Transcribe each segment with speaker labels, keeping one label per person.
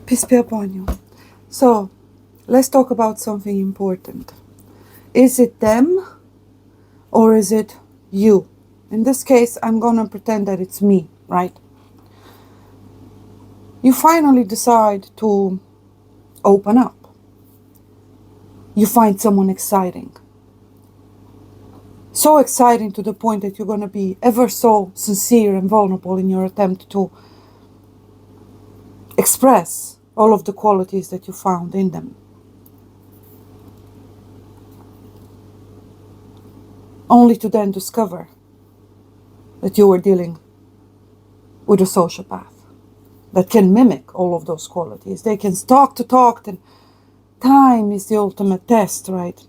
Speaker 1: Peace be upon you. So, let's talk about something important. Is it them or is it you? In this case, I'm going to pretend that it's me, right? You finally decide to open up. You find someone exciting. So exciting to the point that you're going to be ever so sincere and vulnerable in your attempt to express all of the qualities that you found in them. Only to then discover that you were dealing with a sociopath that can mimic all of those qualities. They can talk, and time is the ultimate test, right?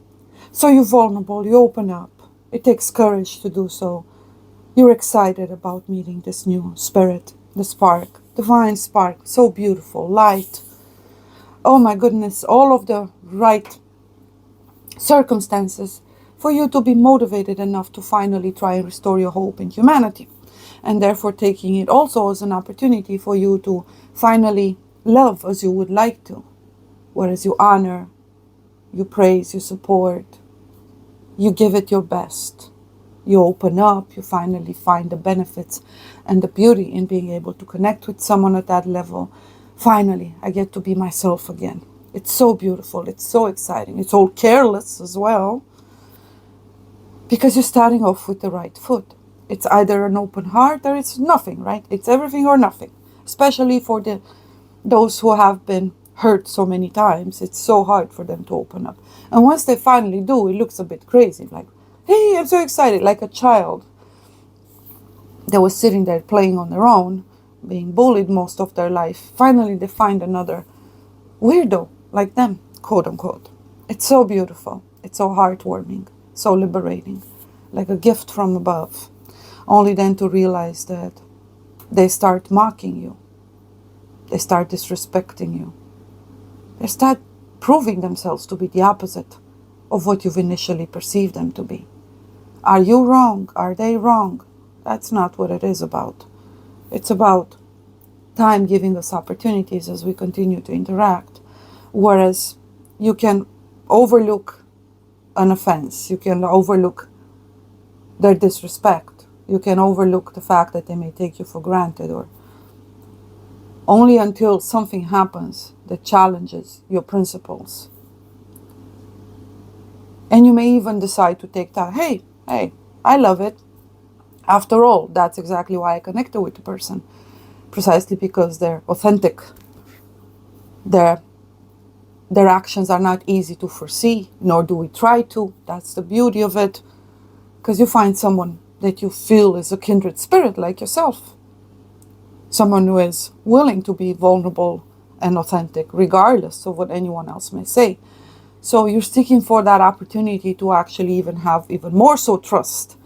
Speaker 1: So you're vulnerable, you open up. It takes courage to do so. You're excited about meeting this new spirit, the spark, divine spark, so beautiful, light. Oh my goodness, all of the right circumstances for you to be motivated enough to finally try and restore your hope in humanity. And therefore taking it also as an opportunity for you to finally love as you would like to. Whereas you honor, you praise, you support, you give it your best. You open up, you finally find the benefits and the beauty in being able to connect with someone at that level. Finally, I get to be myself again. It's so beautiful, it's so exciting, it's all careless as well. Because you're starting off with the right foot. It's either an open heart or it's nothing, right? It's everything or nothing. Especially for those who have been hurt so many times. It's so hard for them to open up. And once they finally do, it looks a bit crazy. Like, hey, I'm so excited. Like a child that was sitting there playing on their own, being bullied most of their life. Finally, they find another weirdo like them, quote unquote. It's so beautiful. It's so heartwarming. So liberating, like a gift from above, only then to realize that they start mocking you, they start disrespecting you, they start proving themselves to be the opposite of what you've initially perceived them to be. Are you wrong? Are they wrong? That's not what it is about. It's about time giving us opportunities as we continue to interact, whereas you can overlook an offense, you can overlook their disrespect, you can overlook the fact that they may take you for granted, or only until something happens that challenges your principles. And you may even decide to take that, hey, I love it. After all, that's exactly why I connected with the person, precisely because they're authentic. Their actions are not easy to foresee, nor do we try to. That's the beauty of it. Because you find someone that you feel is a kindred spirit like yourself. Someone who is willing to be vulnerable and authentic, regardless of what anyone else may say. So you're seeking for that opportunity to actually even have even more so trust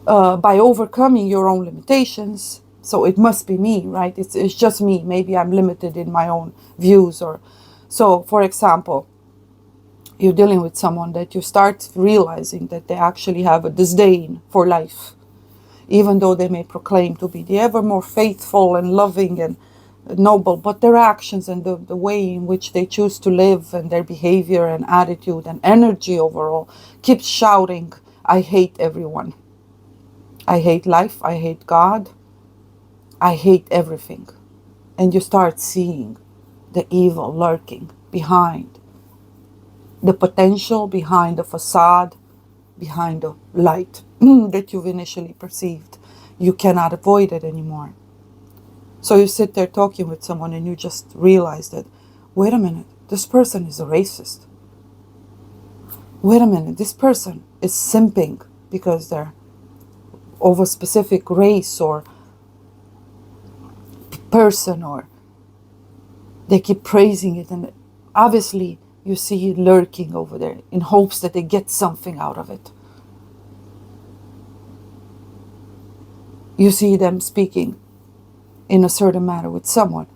Speaker 1: by overcoming your own limitations. So it must be me, right? It's just me. Maybe I'm limited in my own views. Or so, for example, you're dealing with someone that you start realizing that they actually have a disdain for life, even though they may proclaim to be the ever more faithful and loving and noble, but their actions and the way in which they choose to live and their behavior and attitude and energy overall keeps shouting, I hate everyone. I hate life, I hate God, I hate everything. And you start seeing the evil lurking behind, the potential behind the facade, behind the light that you've initially perceived. You cannot avoid it anymore. So you sit there talking with someone and you just realize that, wait a minute, this person is a racist. Wait a minute, this person is simping because they're of a specific race or person, or they keep praising it, and obviously you see it lurking over there in hopes that they get something out of it. You see them speaking in a certain manner with someone,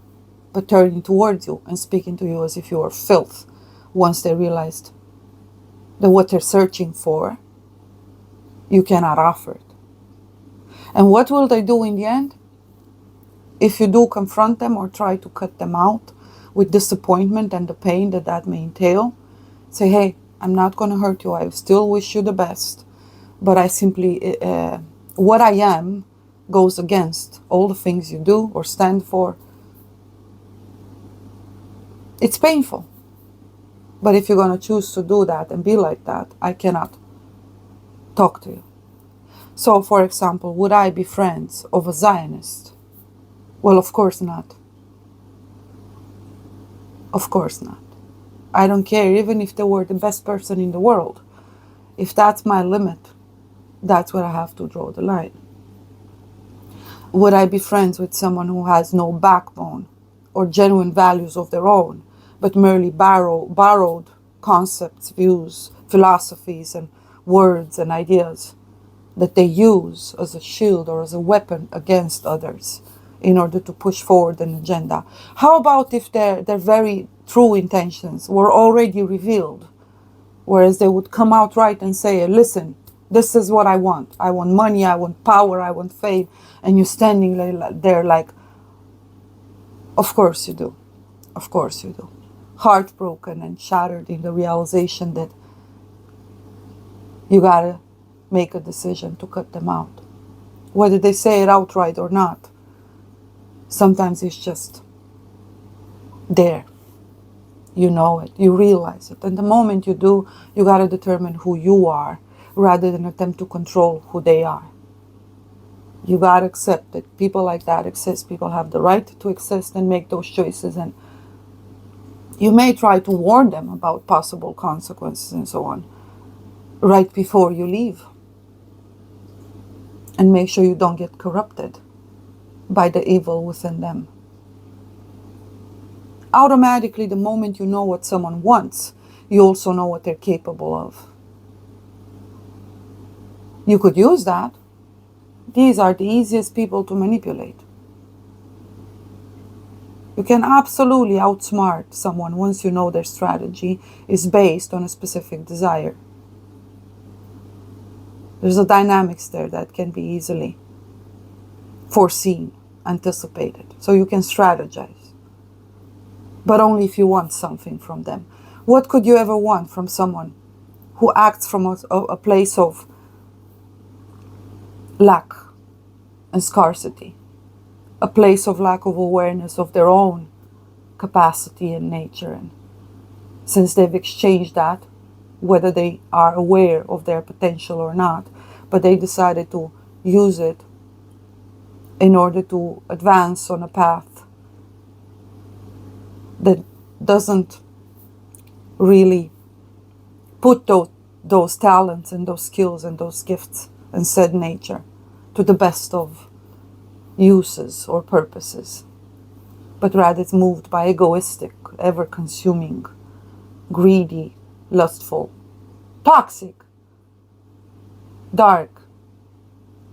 Speaker 1: but turning towards you and speaking to you as if you were filth once they realized that what they're searching for, you cannot offer it. And what will they do in the end? If you do confront them or try to cut them out with disappointment and the pain that that may entail, say, hey, I'm not going to hurt you. I still wish you the best. But I simply, what I am goes against all the things you do or stand for. It's painful. But if you're going to choose to do that and be like that, I cannot talk to you. So, for example, would I be friends of a Zionist? Well, of course not. Of course not. I don't care, even if they were the best person in the world. If that's my limit, that's where I have to draw the line. Would I be friends with someone who has no backbone or genuine values of their own, but merely borrowed concepts, views, philosophies, and words and ideas that they use as a shield or as a weapon against others in order to push forward an agenda? How about if their very true intentions were already revealed, whereas they would come out right and say, listen, this is what I want. I want money, I want power, I want fame. And you're standing there like, of course you do. Of course you do. Heartbroken and shattered in the realization that you gotta make a decision to cut them out. Whether they say it outright or not, sometimes it's just there. You know it, you realize it. And the moment you do, you gotta determine who you are rather than attempt to control who they are. You gotta accept that people like that exist. People have the right to exist and make those choices. And you may try to warn them about possible consequences and so on right before you leave. And make sure you don't get corrupted by the evil within them. Automatically, the moment you know what someone wants, you also know what they're capable of. You could use that. These are the easiest people to manipulate. You can absolutely outsmart someone once you know their strategy is based on a specific desire. There's a dynamics there that can be easily foreseen, anticipated. So you can strategize. But only if you want something from them. What could you ever want from someone who acts from a place of lack and scarcity? A place of lack of awareness of their own capacity and nature. And since they've exchanged that, whether they are aware of their potential or not, but they decided to use it in order to advance on a path that doesn't really put those talents and those skills and those gifts and said nature to the best of uses or purposes, but rather it's moved by egoistic, ever-consuming, greedy, lustful, toxic, dark,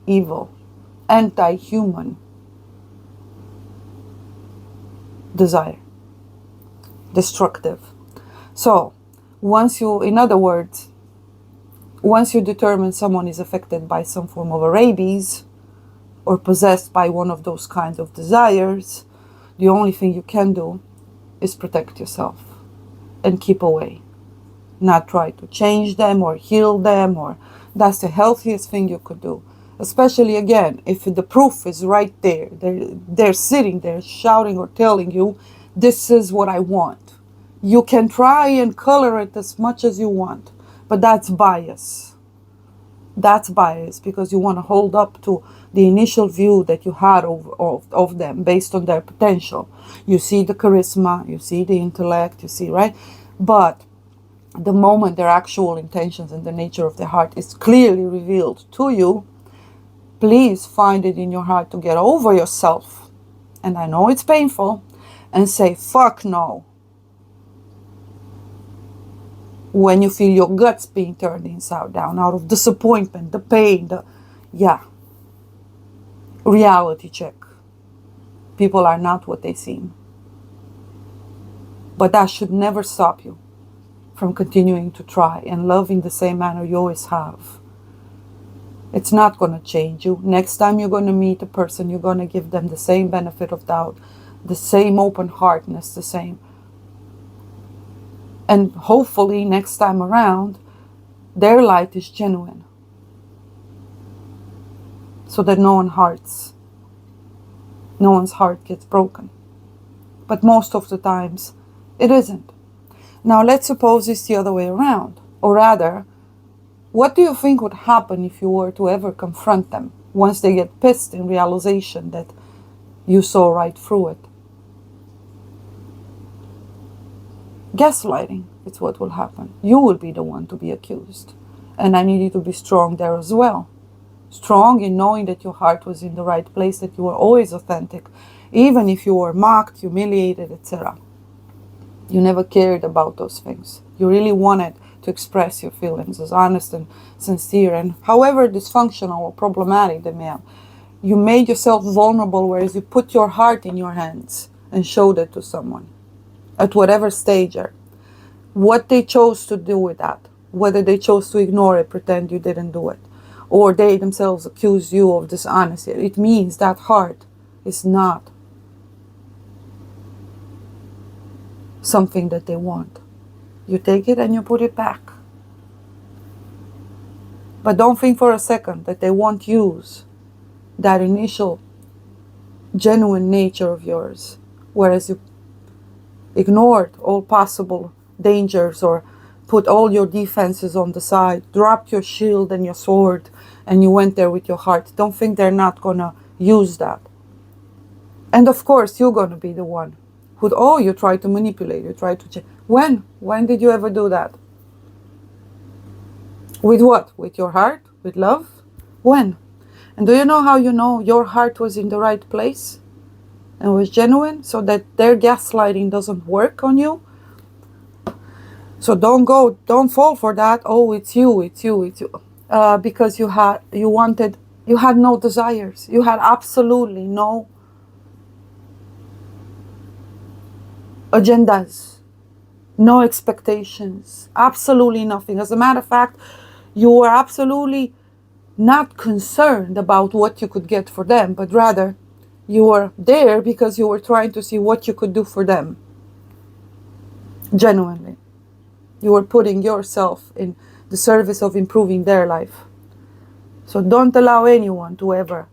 Speaker 1: evil, anti-human desire, destructive. So, in other words, once you determine someone is affected by some form of a rabies or possessed by one of those kinds of desires, the only thing you can do is protect yourself and keep away. Not try to change them or heal them, or that's the healthiest thing you could do. Especially, again, if the proof is right there. They're sitting there shouting or telling you, this is what I want. You can try and color it as much as you want, but that's bias. That's bias because you want to hold up to the initial view that you had of them based on their potential. You see the charisma, you see the intellect, you see, right? But the moment their actual intentions and the nature of their heart is clearly revealed to you, please find it in your heart to get over yourself. And I know it's painful, and say, fuck no. When you feel your guts being turned inside down out of disappointment, the pain, reality check. People are not what they seem. But that should never stop you from continuing to try and love in the same manner you always have. It's not going to change you. Next time you're going to meet a person, you're going to give them the same benefit of doubt, the same open-heartedness, the same. And hopefully next time around, their light is genuine. So that no one's heart gets broken. But most of the times, it isn't. Now let's suppose it's the other way around. Or rather, what do you think would happen if you were to ever confront them once they get pissed in realization that you saw right through it? Gaslighting, it's what will happen. You will be the one to be accused. And I need you to be strong there as well. Strong in knowing that your heart was in the right place, that you were always authentic, even if you were mocked, humiliated, etc. You never cared about those things. You really wanted to express your feelings as honest and sincere, and however dysfunctional or problematic they may have. You made yourself vulnerable, whereas you put your heart in your hands and showed it to someone at whatever stage. What they chose to do with that, whether they chose to ignore it, pretend you didn't do it, or they themselves accuse you of dishonesty, it means that heart is not something that they want. You take it and you put it back. But don't think for a second that they won't use that initial genuine nature of yours, whereas you ignored all possible dangers or put all your defenses on the side, dropped your shield and your sword, and you went there with your heart. Don't think they're not gonna use that. And of course, you're gonna be the one who, you try to manipulate, you try to change. When? When did you ever do that? With what? With your heart? With love? When? And do you know how you know your heart was in the right place and was genuine, so that their gaslighting doesn't work on you? So don't fall for that. Oh, it's you. Because you had no desires. You had absolutely no agendas, no expectations, absolutely nothing. As a matter of fact, you were absolutely not concerned about what you could get for them, but rather you were there because you were trying to see what you could do for them. Genuinely. You were putting yourself in the service of improving their life. So don't allow anyone to ever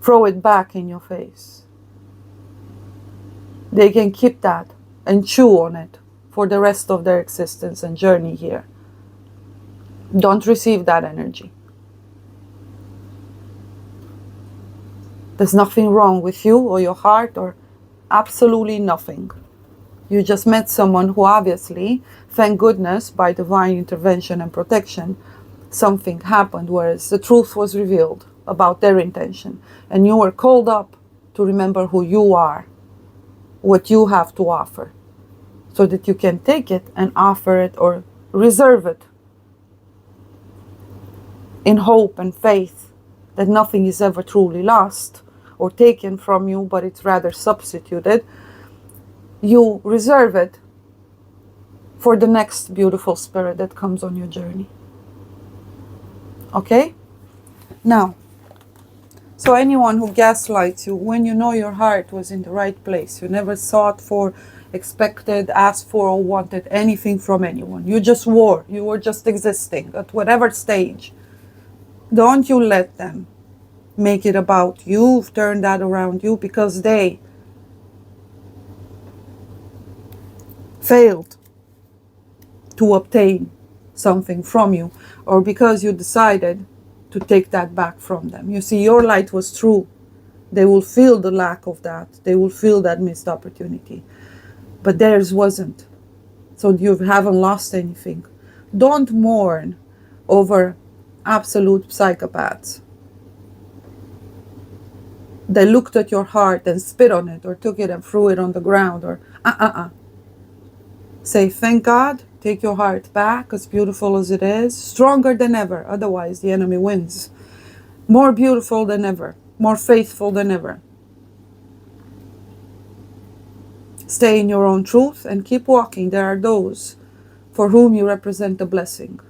Speaker 1: throw it back in your face. They can keep that and chew on it for the rest of their existence and journey here. Don't receive that energy. There's nothing wrong with you or your heart, or absolutely nothing. You just met someone who obviously, thank goodness, by divine intervention and protection, something happened, whereas the truth was revealed about their intention. And you were called up to remember who you are, what you have to offer, so that you can take it and offer it or reserve it in hope and faith that nothing is ever truly lost or taken from you, but it's rather substituted. You reserve it for the next beautiful spirit that comes on your journey. Okay? Now, so anyone who gaslights you, when you know your heart was in the right place, you never sought for, expected, asked for, or wanted anything from anyone. You just were. You were just existing at whatever stage. Don't you let them make it about you, turn that around you, because they failed to obtain something from you, or because you decided to take that back from them. You see, your light was true. They will feel the lack of that. They will feel that missed opportunity. But theirs wasn't. So you haven't lost anything. Don't mourn over absolute psychopaths. They looked at your heart and spit on it, or took it and threw it on the ground, or Say, thank God, take your heart back, as beautiful as it is, stronger than ever, otherwise the enemy wins. More beautiful than ever, more faithful than ever. Stay in your own truth and keep walking. There are those for whom you represent a blessing.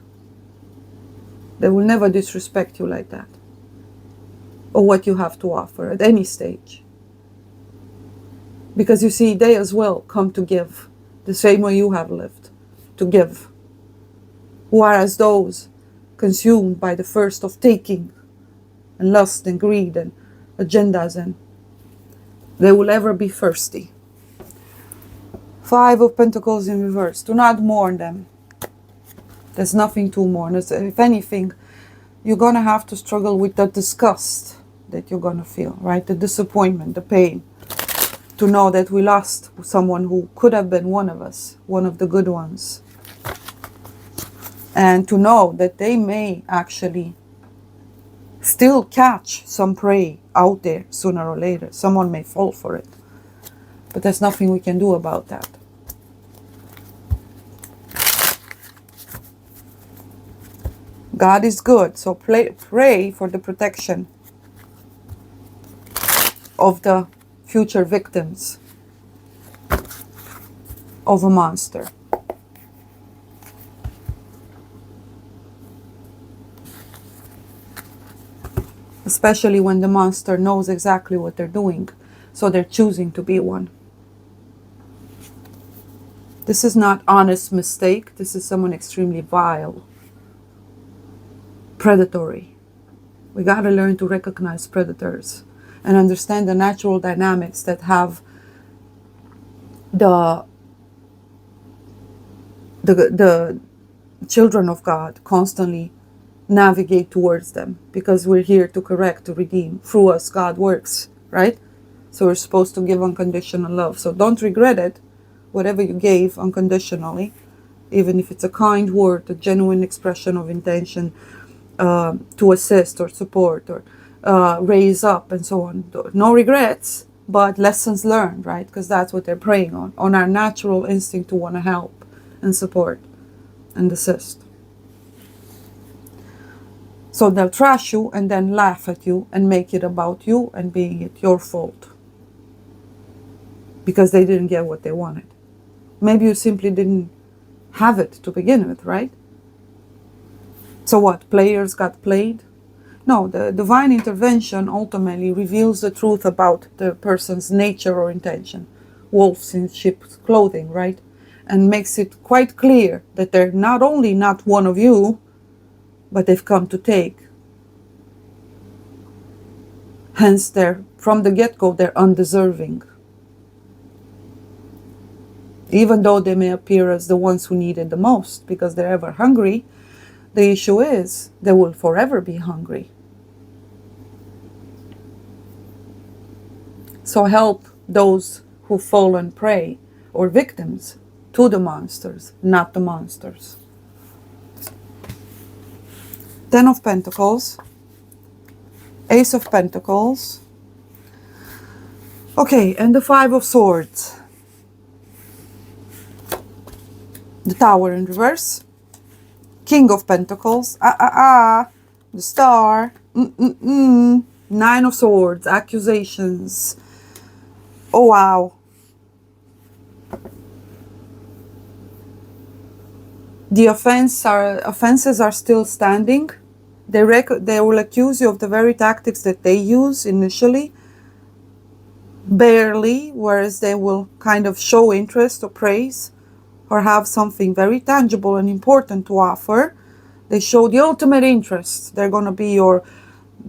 Speaker 1: They will never disrespect you like that, or what you have to offer at any stage. Because you see, they as well come to give, the same way you have lived, to give. Whereas those consumed by the thirst of taking, and lust and greed and agendas, and they will ever be thirsty. 5 of Pentacles in reverse. Do not mourn them. There's nothing to mourn. If anything, you're going to have to struggle with the disgust that you're going to feel, right? The disappointment, the pain. To know that we lost someone who could have been one of us, one of the good ones. And to know that they may actually still catch some prey out there sooner or later. Someone may fall for it. But there's nothing we can do about that. God is good, so pray for the protection of the future victims of a monster. Especially when the monster knows exactly what they're doing, so they're choosing to be one. This is not honest mistake. This is someone extremely vile, predatory. We got to learn to recognize predators and understand the natural dynamics that have the children of God constantly navigate towards them, because we're here to correct, to redeem. Through us, God works, right? So we're supposed to give unconditional love. So don't regret it, whatever you gave unconditionally, even if it's a kind word, a genuine expression of intention, to assist or support or raise up and so on. No regrets, but lessons learned, right? Because that's what they're preying on our natural instinct to want to help and support and assist. So they'll trash you and then laugh at you and make it about you and being it your fault, because they didn't get what they wanted. Maybe you simply didn't have it to begin with, right? So what, players got played? No, the divine intervention ultimately reveals the truth about the person's nature or intention. Wolves in sheep's clothing, right? And makes it quite clear that they're not only not one of you, but they've come to take. Hence, from the get-go, they're undeserving. Even though they may appear as the ones who need it the most, because they're ever hungry, the issue is they will forever be hungry. So help those who fall and prey, or victims, to the monsters, not the monsters. 10 of Pentacles, Ace of Pentacles. Okay, and the 5 of Swords. The Tower in reverse. King of Pentacles. The Star. 9 of Swords. Accusations. Oh, wow. The offenses are still standing. They will accuse you of the very tactics that they use initially. Barely, whereas they will kind of show interest or praise, or have something very tangible and important to offer. They show the ultimate interest. They're going to be your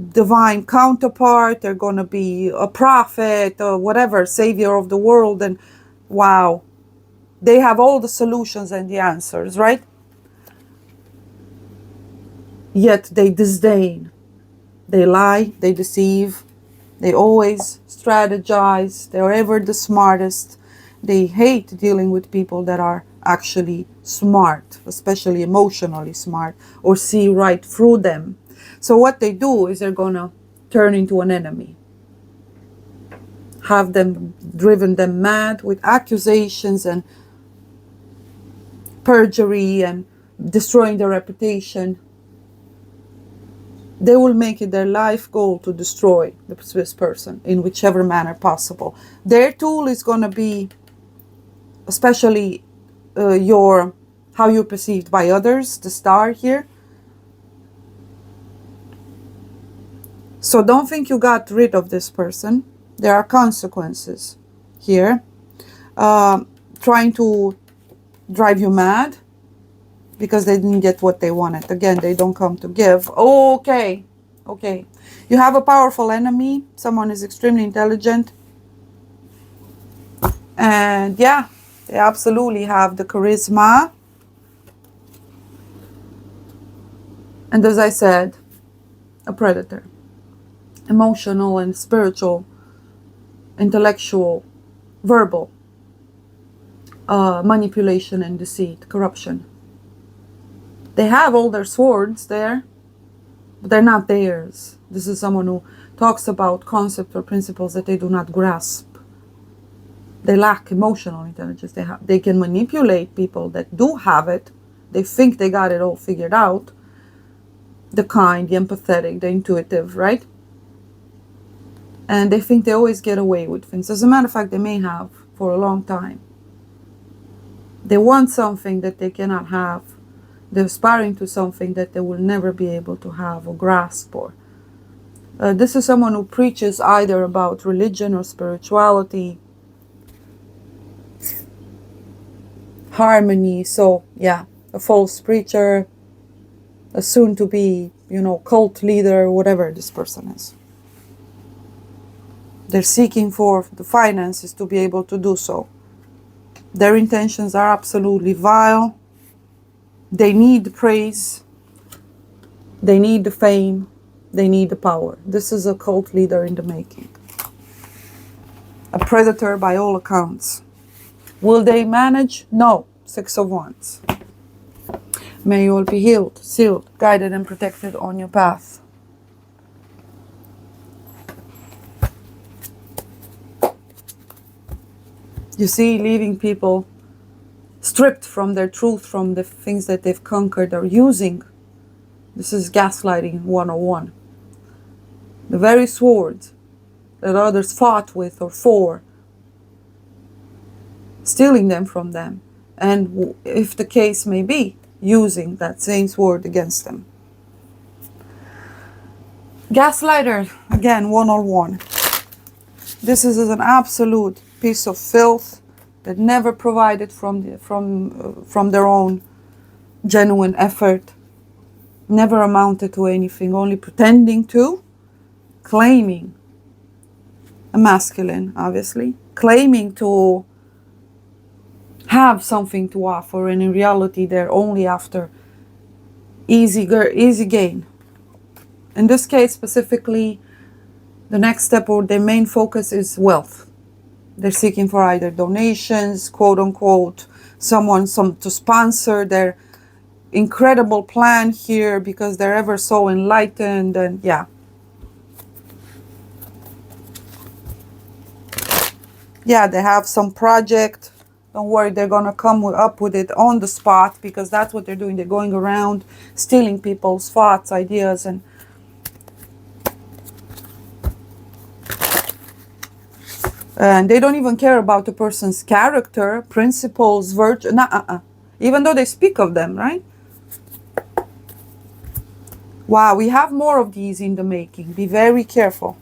Speaker 1: divine counterpart. They're going to be a prophet or whatever, savior of the world. And wow, they have all the solutions and the answers, right? Yet they disdain. They lie, they deceive. They always strategize. They're ever the smartest. They hate dealing with people that are actually smart, especially emotionally smart, or see right through them. So what they do is they're going to turn into an enemy. Have them driven them mad with accusations and perjury and destroying their reputation. They will make it their life goal to destroy this person in whichever manner possible. Their tool is going to be especially how you're perceived by others, the Star here. So don't think you got rid of this person. There are consequences here. Trying to drive you mad because they didn't get what they wanted. Again, they don't come to give. Okay. You have a powerful enemy. Someone is extremely intelligent. And yeah, they absolutely have the charisma. And as I said, a predator. Emotional and spiritual, intellectual, verbal, manipulation and deceit, corruption. They have all their swords there, but they're not theirs. This is someone who talks about concepts or principles that they do not grasp. They lack emotional intelligence. They can manipulate people that do have it. They think they got it all figured out. The kind, the empathetic, the intuitive, right? And they think they always get away with things. As a matter of fact, they may have for a long time. They want something that they cannot have. They're aspiring to something that they will never be able to have or grasp. Or this is someone who preaches either about religion or spirituality, harmony. So yeah, a false preacher, a soon-to-be, cult leader, whatever this person is. They're seeking for the finances to be able to do so. Their intentions are absolutely vile. They need praise. They need the fame. They need the power. This is a cult leader in the making. A predator by all accounts. Will they manage? No. 6 of Wands. May you all be healed, sealed, guided and protected on your path. You see, leaving people stripped from their truth, from the things that they've conquered or using. This is gaslighting 101. The very sword that others fought with or for, stealing them from them. And if the case may be, using that same sword against them. Gaslighter, again, 101. This is an absolute piece of filth that never provided from their own genuine effort, never amounted to anything, only pretending to, claiming, a masculine, obviously, claiming to have something to offer, and in reality they're only after easy gain. In this case specifically, the next step or their main focus is wealth. They're seeking for either donations, quote unquote, someone to sponsor their incredible plan here because they're ever so enlightened, and yeah. Yeah, they have some project. Don't worry, they're gonna come up with it on the spot, because that's what they're doing. They're going around stealing people's thoughts, ideas, and they don't even care about the person's character, principles, virtue, even though they speak of them, right? Wow, we have more of these in the making. Be very careful.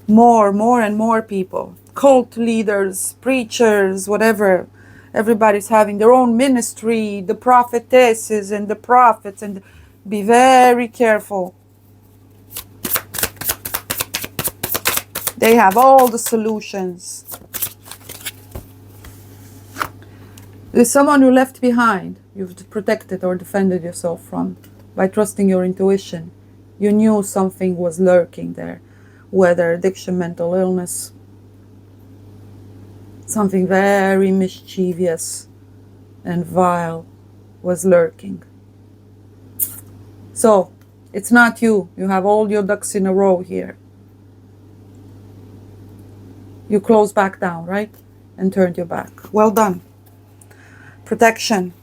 Speaker 1: More and more people. Cult leaders, preachers, whatever. Everybody's having their own ministry, the prophetesses and the prophets, and be very careful. They have all the solutions. There's someone you left behind, you've protected or defended yourself from by trusting your intuition. You knew something was lurking there, whether addiction, mental illness, something very mischievous and vile was lurking. So, it's not you. You have all your ducks in a row here. You close back down, right? And turned your back. Well done. Protection.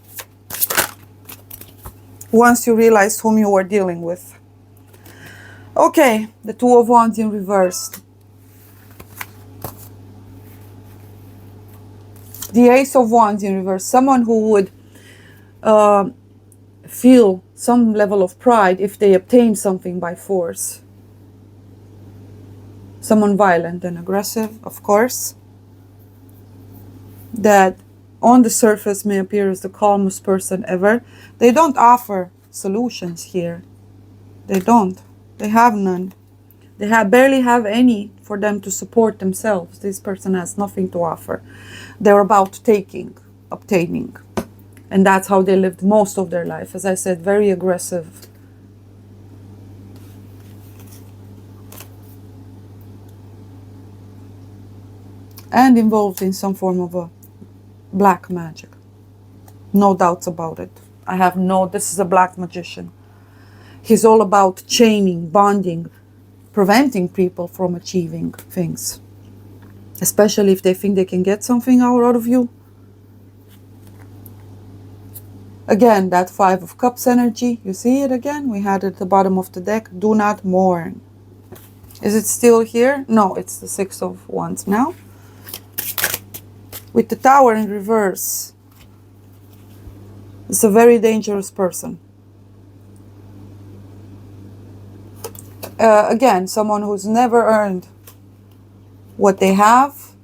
Speaker 1: Once you realized whom you were dealing with. Okay, the Two of Wands in reverse. The Ace of Wands in reverse. Someone who would feel some level of pride if they obtain something by force. Someone violent and aggressive, of course, that on the surface may appear as the calmest person ever. They don't offer solutions here. They don't. They have none. They barely have any for them to support themselves. This person has nothing to offer. They're about taking, obtaining. And that's how they lived most of their life. As I said, very aggressive. And involved in some form of a black magic. No doubts about it. This is a black magician. He's all about chaining, bonding, preventing people from achieving things. Especially if they think they can get something out of you. Again, that Five of Cups energy, you see it again? We had it at the bottom of the deck. Do not mourn. Is it still here? No, it's the Six of Wands now. With the Tower in reverse, it's a very dangerous person. Again, someone who's never earned what they have,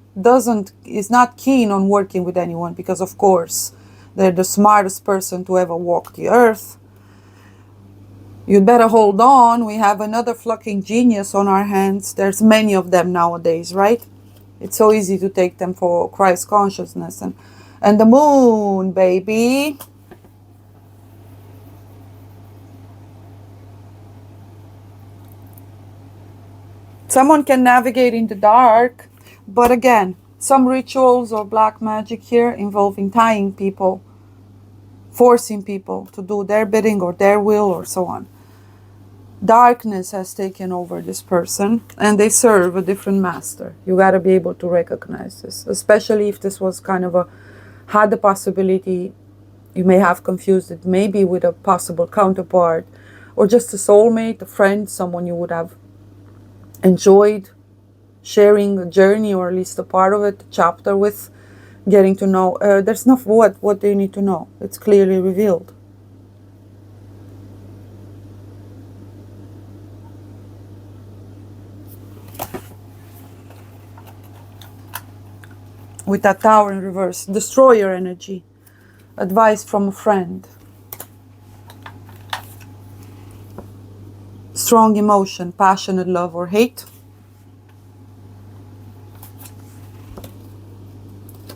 Speaker 1: is not keen on working with anyone because, of course, they're the smartest person to ever walk the earth. You'd better hold on. We have another fucking genius on our hands. There's many of them nowadays, right? It's so easy to take them for Christ consciousness. And the moon, baby. Someone can navigate in the dark, but again, some rituals or black magic here involving tying people, forcing people to do their bidding or their will or so on. Darkness has taken over this person and they serve a different master. You got to be able to recognize this, especially if this was had the possibility, you may have confused it maybe with a possible counterpart or just a soulmate, a friend, someone you would have enjoyed sharing a journey or at least a part of it, a chapter with, getting to know. There's not what do you need to know? It's clearly revealed. With that Tower in reverse, destroyer energy, advice from a friend. Strong emotion, passionate love or hate.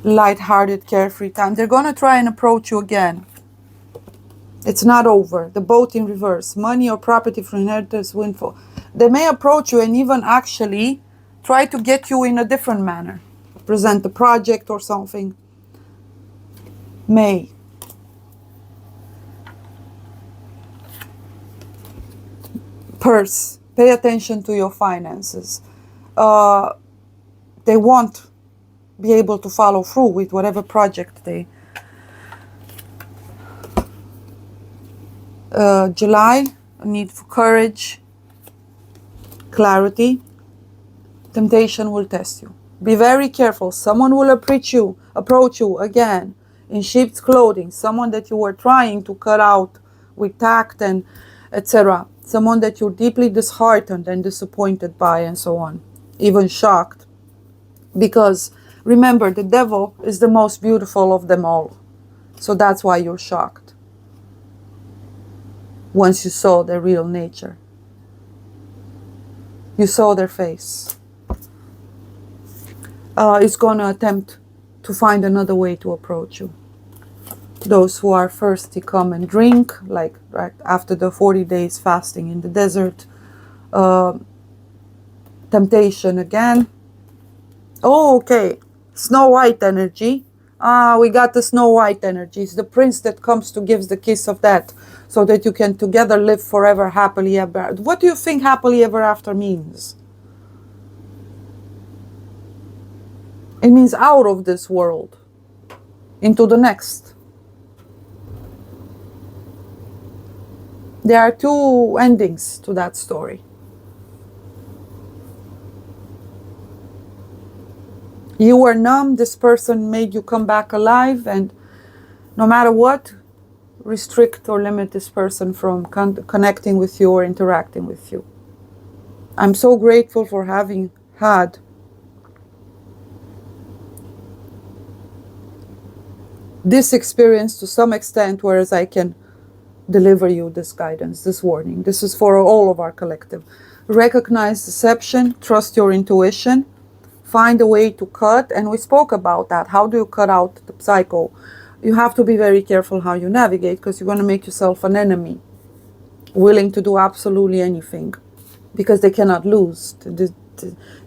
Speaker 1: Light-hearted, carefree time. They're going to try and approach you again. It's not over. The Boat in reverse. Money or property for inheritance, windfall. They may approach you and even actually try to get you in a different manner. Present a project or something. May. Purse. Pay attention to your finances. They won't be able to follow through with whatever project they... July, a need for courage, clarity. Temptation will test you. Be very careful. Someone will approach you again in sheep's clothing. Someone that you were trying to cut out with tact and etc. Someone that you're deeply disheartened and disappointed by and so on. Even shocked. Because remember, the devil is the most beautiful of them all. So that's why you're shocked. Once you saw their real nature. You saw their face. It's going to attempt to find another way to approach you. Those who are thirsty come and drink, like right after the 40 days fasting in the desert. Temptation again. Oh, okay. Snow White energy. We got the Snow White energy. It's the prince that comes to give the kiss of death so that you can together live forever happily ever. What do you think happily ever after means? It means out of this world, into the next. There are two endings to that story. You were numb, this person made you come back alive, and no matter what, restrict or limit this person from connecting with you or interacting with you. I'm so grateful for having had this experience to some extent, whereas I can deliver you this guidance, this warning. This is for all of our collective. Recognize deception, trust your intuition, find a way to cut, and we spoke about that. How do you cut out the psycho? You have to be very careful how you navigate, because you're going to make yourself an enemy, willing to do absolutely anything, because they cannot lose.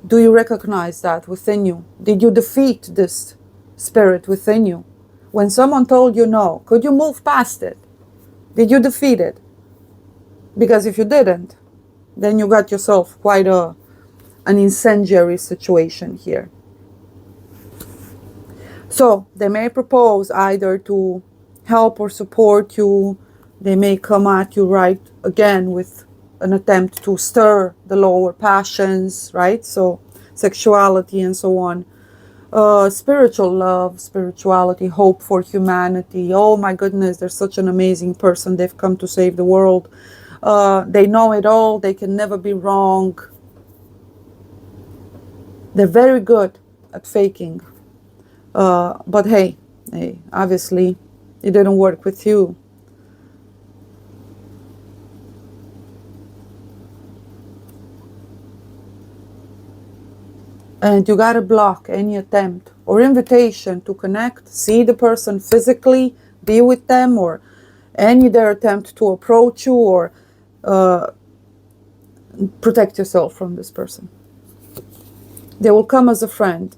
Speaker 1: Do you recognize that within you? Did you defeat this spirit within you? When someone told you no, could you move past it? Did you defeat it? Because if you didn't, then you got yourself quite an incendiary situation here. So they may propose either to help or support you. They may come at you right again with an attempt to stir the lower passions, right? So sexuality and so on. Spiritual love, spirituality, hope for humanity. Oh my goodness, they're such an amazing person. They've come to save the world. They know it all. They can never be wrong. They're very good at faking. But hey, obviously it didn't work with you. And you gotta block any attempt or invitation to connect, see the person physically, be with them, or any their attempt to approach you, or protect yourself from this person. They will come as a friend,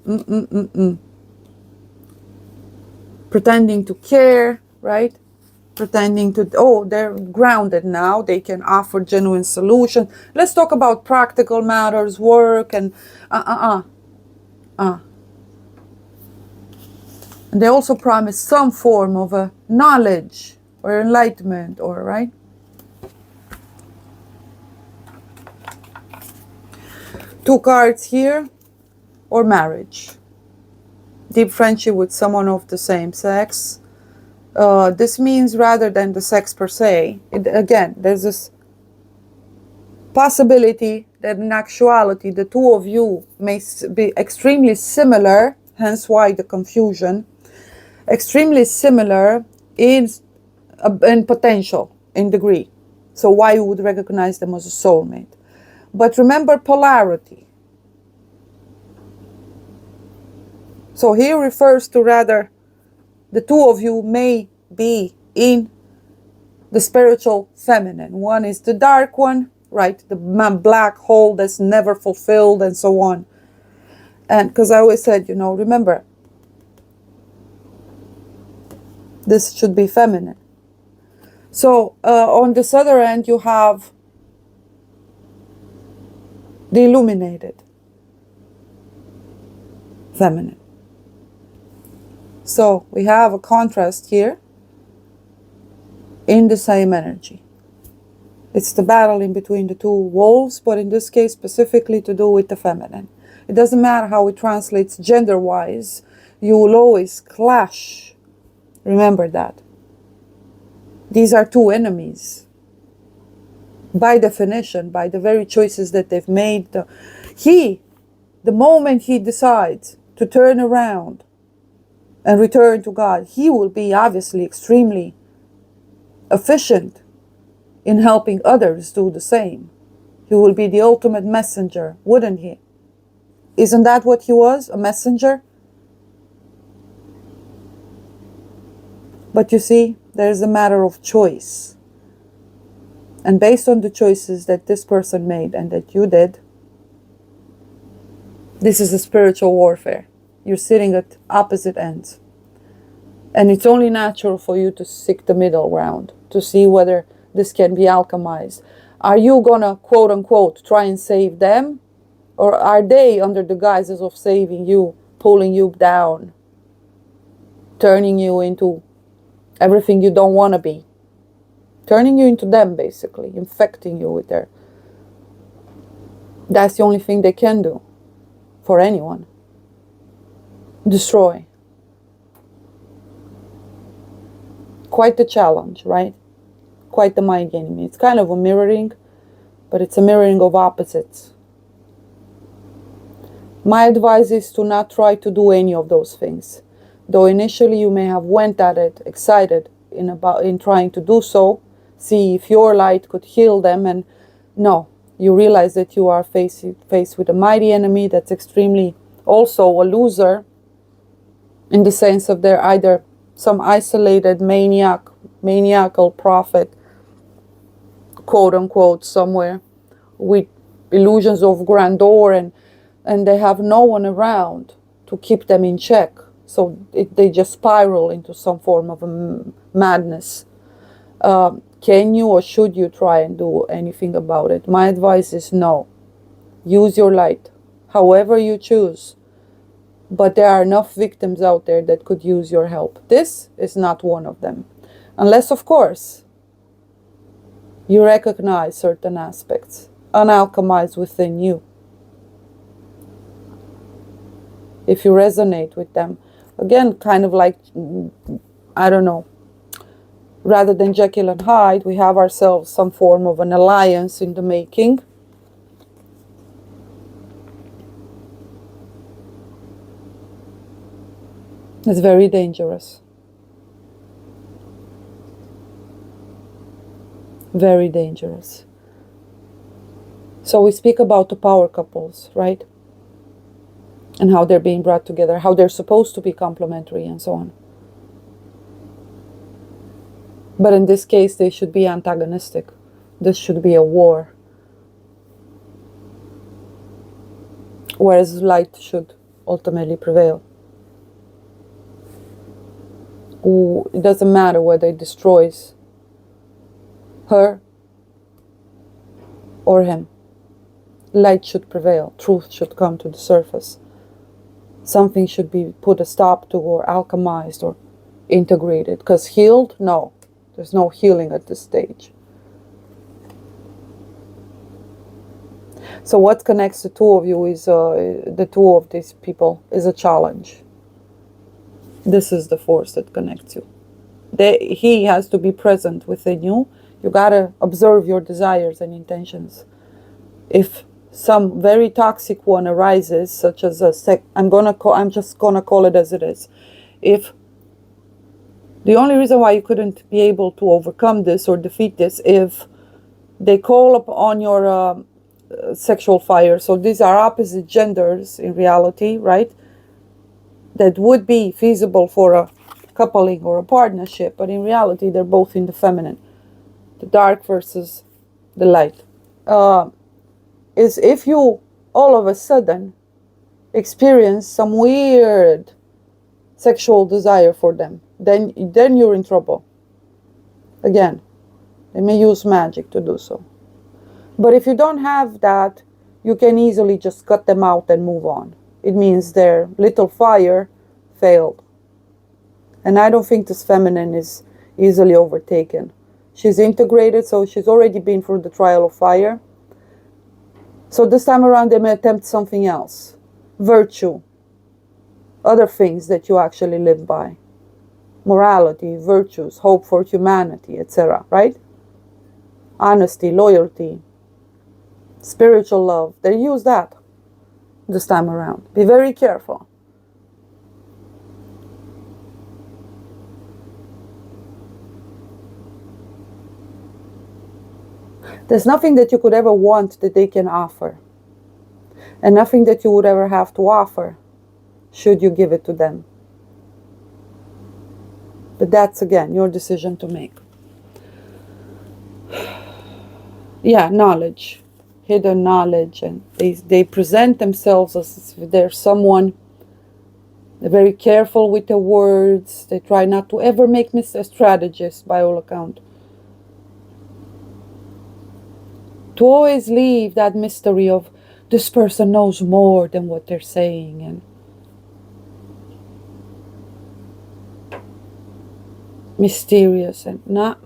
Speaker 1: pretending to care, right? Pretending to, oh, they're grounded now, they can offer genuine solution. Let's talk about practical matters, work, and And they also promise some form of a knowledge or enlightenment, or right? Two cards here, or marriage. Deep friendship with someone of the same sex. This means rather than the sex per se, again, there's this possibility that in actuality the two of you may be extremely similar, hence why the confusion, extremely similar in potential, in degree. So why you would recognize them as a soulmate. But remember polarity. So here refers to rather the two of you may be in the spiritual feminine. One is the dark one, right? The black hole that's never fulfilled and so on. And because I always said, you know, remember, this should be feminine. So on this other end, you have the illuminated feminine. So we have a contrast here in the same energy. It's the battle in between the two wolves, but in this case specifically to do with the feminine. It doesn't matter how it translates gender-wise, you will always clash. Remember that. These are two enemies. By definition, by the very choices that they've made. The moment he decides to turn around and return to God, he will be obviously extremely efficient in helping others do the same. He will be the ultimate messenger, wouldn't he? Isn't that what he was, a messenger? But you see, there's a matter of choice. And based on the choices that this person made and that you did, this is a spiritual warfare. You're sitting at opposite ends. And it's only natural for you to seek the middle ground, to see whether this can be alchemized. Are you gonna, quote unquote, try and save them? Or are they, under the guises of saving you, pulling you down, turning you into everything you don't want to be? Turning you into them, basically, infecting you with their... That's the only thing they can do for anyone. Destroy. Quite the challenge, right? Quite the mind game. It's kind of a mirroring, but it's a mirroring of opposites. My advice is to not try to do any of those things. Though initially you may have went at it excited in trying to do so, see if your light could heal them, and no, you realize that you are faced with a mighty enemy that's extremely also a loser, in the sense of they're either some isolated maniacal prophet, quote unquote, somewhere with illusions of grandeur, and they have no one around to keep them in check. So they just spiral into some form of a madness. Can you or should you try and do anything about it? My advice is no. Use your light, however you choose. But there are enough victims out there that could use your help. This is not one of them. Unless, of course, you recognize certain aspects, unalchemized within you. If you resonate with them. Again, kind of like, I don't know, rather than Jekyll and Hyde, we have ourselves some form of an alliance in the making. It's very dangerous. Very dangerous. So we speak about the power couples, right? And how they're being brought together, how they're supposed to be complementary and so on. But in this case, they should be antagonistic. This should be a war. Whereas light should ultimately prevail. It doesn't matter whether it destroys her or him. Light should prevail. Truth should come to the surface. Something should be put a stop to, or alchemized, or integrated. Because healed? No. There's no healing at this stage. So what connects the two of you is, the two of these people, is a challenge. This is the force that connects you. He has to be present within you. You gotta observe your desires and intentions. If some very toxic one arises, such as I'm just gonna call it as it is. If the only reason why you couldn't be able to overcome this or defeat this, if they call upon your sexual fire. So these are opposite genders in reality, right? That would be feasible for a coupling or a partnership, but in reality they're both in the feminine, the dark versus the light. Is if you all of a sudden experience some weird sexual desire for them, then you're in trouble. Again, they may use magic to do so. But if you don't have that, you can easily just cut them out and move on. It means their little fire failed. And I don't think this feminine is easily overtaken. She's integrated, so she's already been through the trial of fire. So this time around they may attempt something else. Virtue. Other things that you actually live by. Morality, virtues, hope for humanity, etc. Right? Honesty, loyalty, spiritual love. They use that this time around. Be very careful. There's nothing that you could ever want that they can offer. And nothing that you would ever have to offer should you give it to them. But that's, again, your decision to make. Yeah, knowledge. Hidden knowledge. And they present themselves as if they're someone. They're very careful with their words. They try not to ever make strategists, by all account. To always leave that mystery of this person knows more than what they're saying, and mysterious and not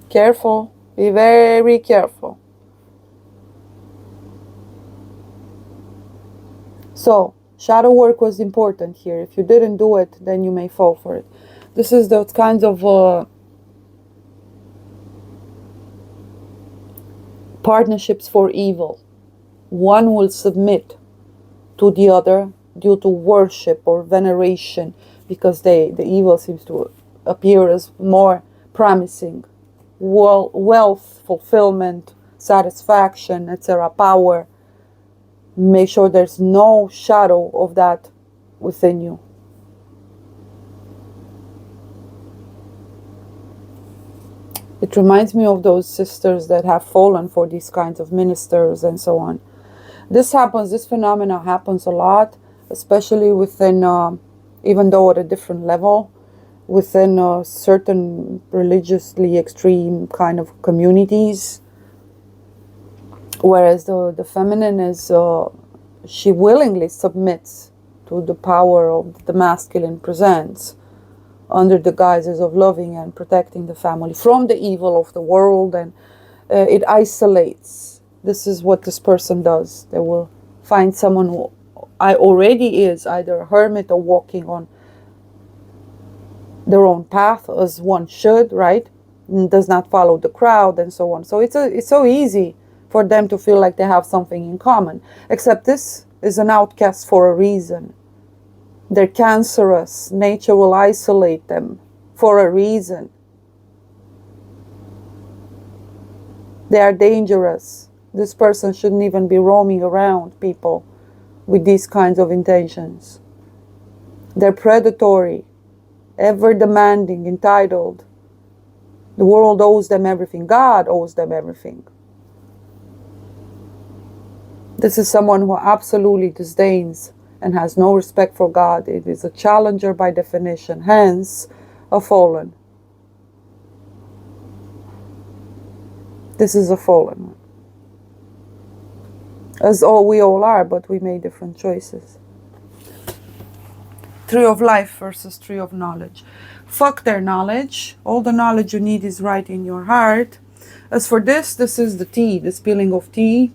Speaker 1: careful. Be very careful. So shadow work was important here. If you didn't do it, then you may fall for it. This is those kinds of partnerships for evil. One will submit to the other due to worship or veneration, because the evil seems to appear as more promising. Wealth, fulfillment, satisfaction, etc., power. Make sure there's no shadow of that within you. It reminds me of those sisters that have fallen for these kinds of ministers and so on. This phenomena happens a lot, especially within, even though at a different level, within certain religiously extreme kind of communities. Whereas the feminine is, she willingly submits to the power of the masculine presents, under the guises of loving and protecting the family from the evil of the world, and it isolates. This is what this person does. They will find someone who already is either a hermit or walking on their own path, as one should, right? And does not follow the crowd and so on. So it's so easy for them to feel like they have something in common. Except this is an outcast for a reason. They're cancerous. Nature will isolate them for a reason. They are dangerous. This person shouldn't even be roaming around people with these kinds of intentions. They're predatory, ever demanding, entitled. The world owes them everything. God owes them everything. This is someone who absolutely disdains and has no respect for God. It is a challenger by definition, hence a fallen. This is a fallen one. As we all are, but we made different choices. Tree of life versus tree of knowledge. Fuck their knowledge. All the knowledge you need is right in your heart. As for this is the tea, the spilling of tea.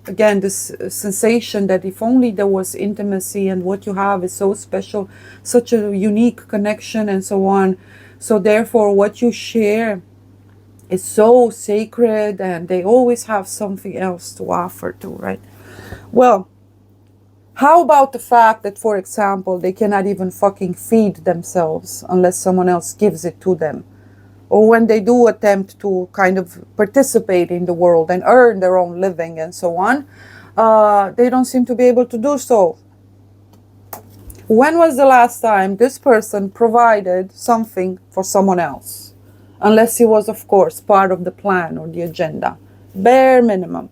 Speaker 1: Again, this sensation that if only there was intimacy, and what you have is so special, such a unique connection and so on. So therefore what you share is so sacred, and they always have something else to offer to, right? Well, how about the fact that, for example, they cannot even fucking feed themselves unless someone else gives it to them? Or when they do attempt to kind of participate in the world and earn their own living and so on, they don't seem to be able to do so. When was the last time this person provided something for someone else? Unless he was, of course, part of the plan or the agenda. Bare minimum.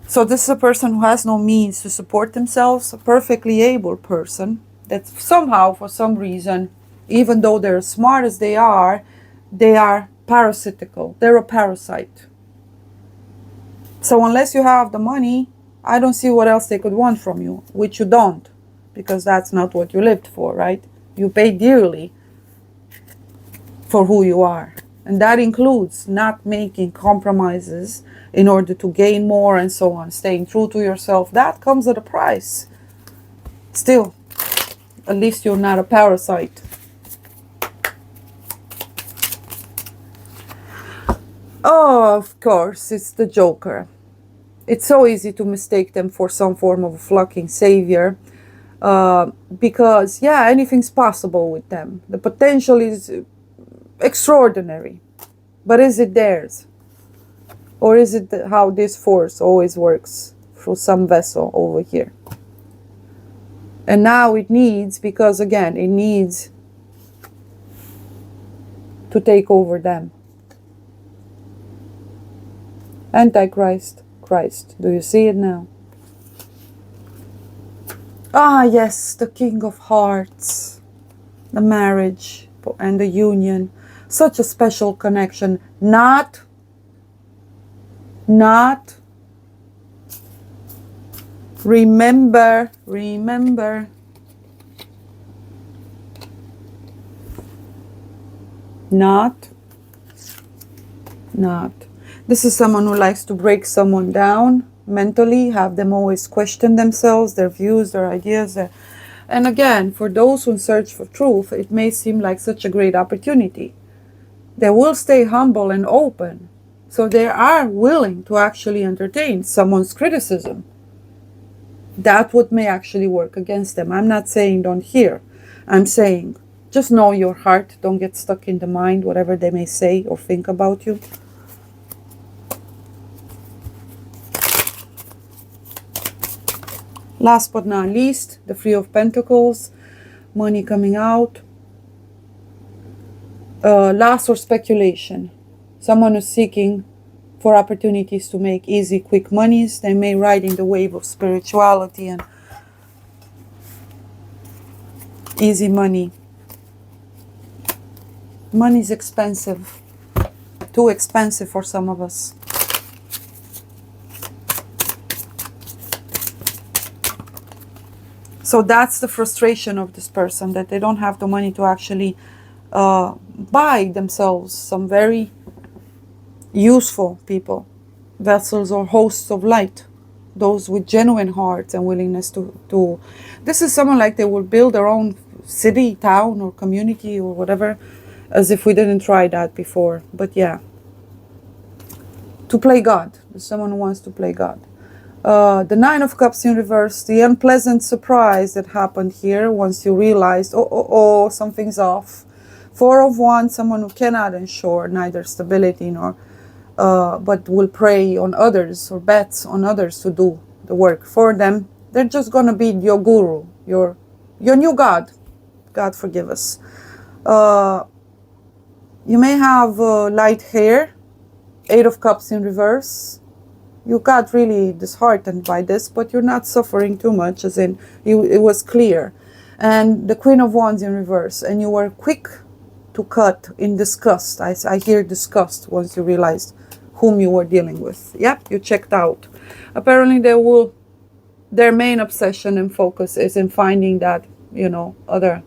Speaker 1: So this is a person who has no means to support themselves, a perfectly able person that somehow, for some reason, even though they're as smart as they are parasitical. They're a parasite. So unless you have the money, I don't see what else they could want from you, which you don't, because that's not what you lived for, right? You pay dearly for who you are. And that includes not making compromises in order to gain more and so on, staying true to yourself. That comes at a price. Still, at least you're not a parasite. Oh, of course, it's the Joker. It's so easy to mistake them for some form of a flocking savior, because, yeah, anything's possible with them. The potential is extraordinary. But is it theirs? Or is it how this force always works through some vessel over here? And now it needs, because again, it needs to take over them. Antichrist, Christ. Do you see it now? Ah, yes, the King of Hearts. The marriage and the union. Such a special connection. Not remember. Not. This is someone who likes to break someone down mentally, have them always question themselves, their views, their ideas. And again, for those who search for truth, it may seem like such a great opportunity. They will stay humble and open. So they are willing to actually entertain someone's criticism. That would may actually work against them. I'm not saying don't hear. I'm saying just know your heart. Don't get stuck in the mind, whatever they may say or think about you. Last but not least, the Three of Pentacles, money coming out. Loss or speculation. Someone who's seeking for opportunities to make easy, quick monies. They may ride in the wave of spirituality and easy money. Money is expensive. Too expensive for some of us. So that's the frustration of this person, that they don't have the money to actually buy themselves some very useful people, vessels or hosts of light, those with genuine hearts and willingness to this is someone like they will build their own city, town or community or whatever, as if we didn't try that before. But yeah, to play God. There's someone who wants to play God. The Nine of Cups in reverse, the unpleasant surprise that happened here once you realized, oh, something's off. Four of Wands, someone who cannot ensure neither stability nor, but will prey on others or bets on others to do the work for them. They're just going to be your guru, your new God. God forgive us. You may have light hair, Eight of Cups in reverse. You got really disheartened by this, but you're not suffering too much, as in it was clear. And the Queen of Wands in reverse, and you were quick to cut in disgust. I hear disgust once you realized whom you were dealing with. Yep, you checked out. Apparently their main obsession and focus is in finding that, other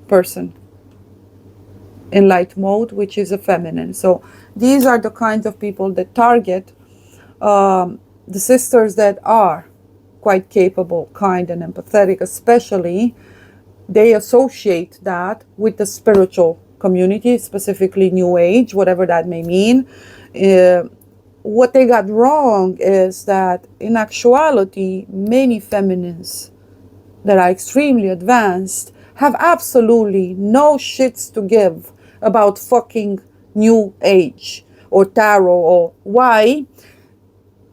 Speaker 1: person in light mode, which is a feminine. So these are the kinds of people that target the sisters that are quite capable, kind, and empathetic. Especially, they associate that with the spiritual community, specifically New Age, whatever that may mean. What they got wrong is that in actuality, many feminines that are extremely advanced have absolutely no shits to give about fucking New Age or tarot. Or why?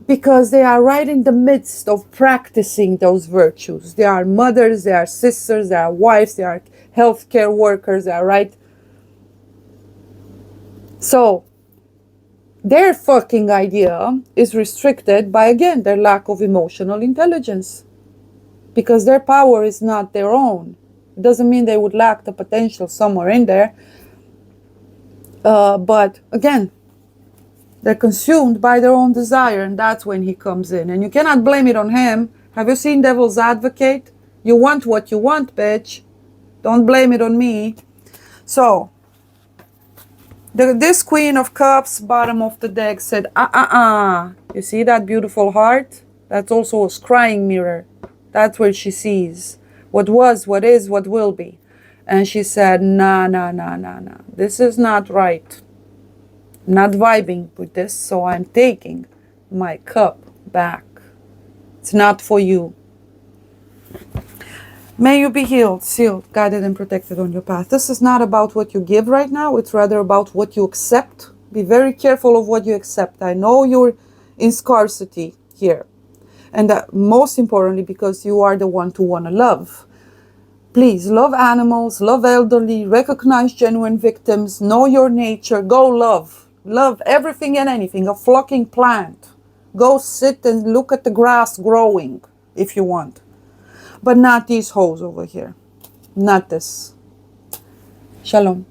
Speaker 1: Because they are right in the midst of practicing those virtues. They are mothers, they are sisters, they are wives, they are healthcare workers, they are right. So their fucking idea is restricted by, again, their lack of emotional intelligence. Because their power is not their own. It doesn't mean they would lack the potential somewhere in there. But again, they're consumed by their own desire, and that's when he comes in. And you cannot blame it on him. Have you seen Devil's Advocate? You want what you want, bitch. Don't blame it on me. So, this Queen of Cups, bottom of the deck, said, You see that beautiful heart? That's also a scrying mirror. That's where she sees what was, what is, what will be. And she said, nah. This is not right. I'm not vibing with this, so I'm taking my cup back. It's not for you. May you be healed, sealed, guided, and protected on your path. This is not about what you give right now. It's rather about what you accept. Be very careful of what you accept. I know you're in scarcity here. And most importantly, because you are the one to want to love. Please, love animals, love elderly, recognize genuine victims, know your nature, go love. Love everything and anything, a flocking plant. Go sit and look at the grass growing, if you want. But not these hoes over here. Not this. Shalom.